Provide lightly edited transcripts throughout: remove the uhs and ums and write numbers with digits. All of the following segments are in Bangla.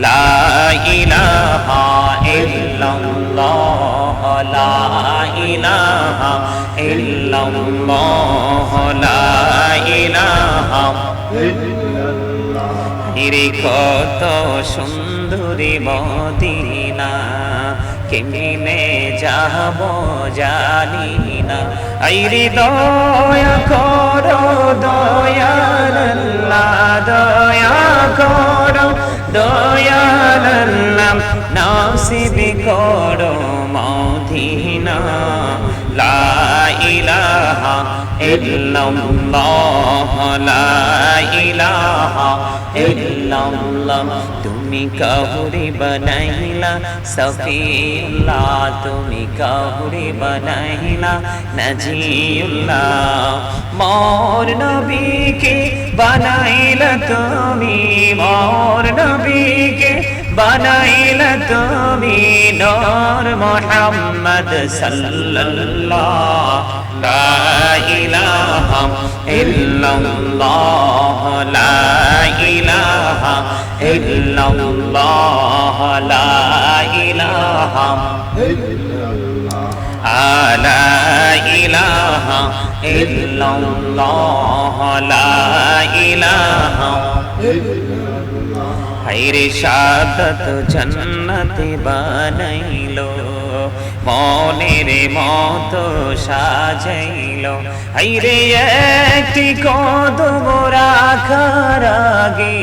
লা ইলাহা ইল্লাল্লাহ লা ইলাহা ইল্লাল্লাহ লা ইলাহা ইল্লাল্লাহ। হিরে কত সুন্দরী মদিনা, কেমনে যাব জানি না। আইরে দয়া করো দয়াল আল্লাহ, দয়া করো দয়াল আল্লাহ, নসিব করো মদিনা। লা ইলাহা ইল্লাল্লাহ লা ইলাহা ইল্লাল্লাহ। তুমি কাহুরি বানাইলা সফিউল্লাহ, তুমি কাহুরি বানাইলা নাজিউল্লাহ। মোর নবীকে বানাইলা তুমি, মোর নবীকে বানাইলা তুমি নূর মুহাম্মদ সাল্লাল্লাহ। লা ইলাহা ইল্লাল্লাহ লা ইলাহা ইল্লাল্লাহ লা ইলাহা ইল্লাল্লাহ। লা ইলাহা ইল্লাল্লাহ লা ইলাহা ইল্লাল্লাহ। হায়রে শাহাদাত জান্নাতে বানাইলো, মনের মতো সাজাইলো। হায়রে একটি কদম রাখার আগে,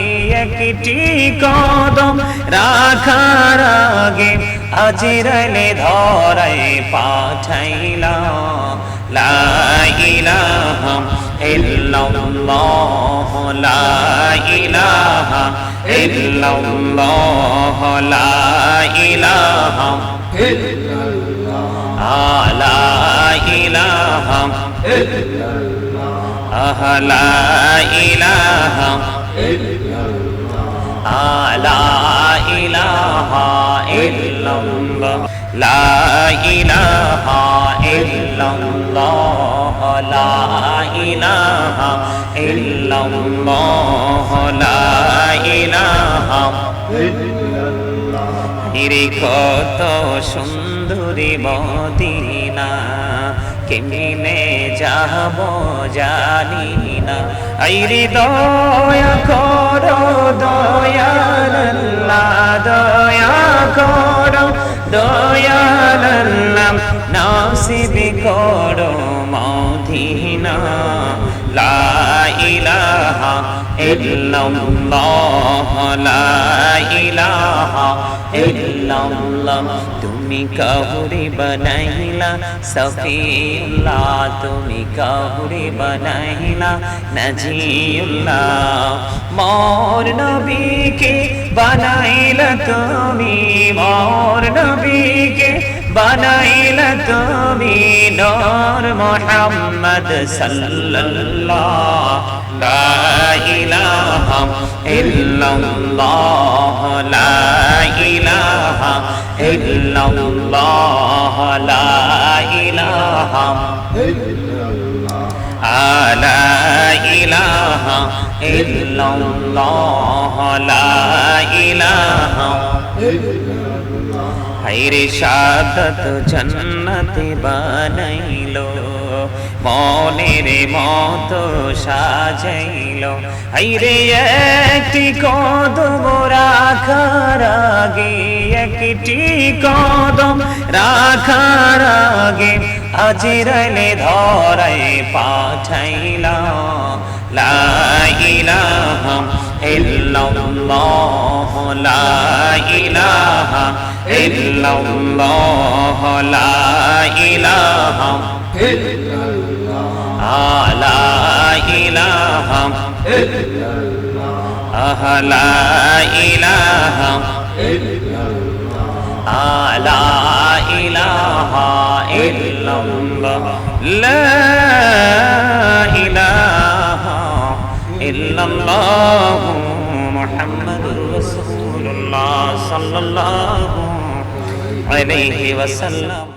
একটি কদম রাখার আগে আজরাইলে ধরায় পাঠাইলা। লা ইলাহা ইল্লাল্লাহ লা ইলাহা ইল্লাল্লাহ লা ইলাহা ইল্লাল্লাহ। লা ইলাহা ইল্লাল্লাহ লা ইলাহা ইল্লাল্লাহ লা ইলাহা ইল্লাল্লাহ লা ইলাহা ইল্লাল্লাহ লা ইলাহা ইল্লাল্লাহ লা ইলাহা ইল্লাল্লাহ। হিরে কত সুন্দরী মদিনা, কেমনে যাব জানি না। আইরে দয়া করো দয়াল আল্লাহ, দয়া করো দয়াল আল্লাহ, নসিব করো মদিনা। লা ইলাহা ইল্লাল্লাহ লা ইলাহা ইল্লাল্লাহ। তুমি কাহুরি বানাইলা সফিউল্লাহ, তুমি কাহুরি বানাইলা নাজিউল্লাহ। মোর নবীকে বানাইলা তুমি, মোর নবীকে বানাইলা তুমি নূর মুহাম্মদ সাল্লাল্লাহ। লা ইলাহা ইল্লাল্লাহ লা ইলাহা ইল্লাল্লাহ লা ইলাহা ইল্লাল্লাহ। লা ইলাহা ইল্লাল্লাহ লা ইলাহা ইল্লাল্লাহ। হায়রে শাহাদাত জান্নাতে বানাইলো, মনের মতো সাজাইলো। হায়রে একটি কদম রাখার আগে, একটি কদম রাখার আগে আজরাইলে ধরায় পাঠাইলা। লা ইলাহা ইল্লাল্লাহ লা ইলাহা ইল্লাল্লাহ লা ইলাহা ইল্লাল্লাহ। লা ইলাহা ইল্লাল্লাহ লা ইলাহা ইল্লাল্লাহ লা ইলাহা ইল্লাল্লাহ লা ইলাহা ইল্লাল্লাহ মুহাম্মাদুর রাসূলুল্লাহ সাল্লাল্লাহু আলাইহি ওয়াসাল্লাম।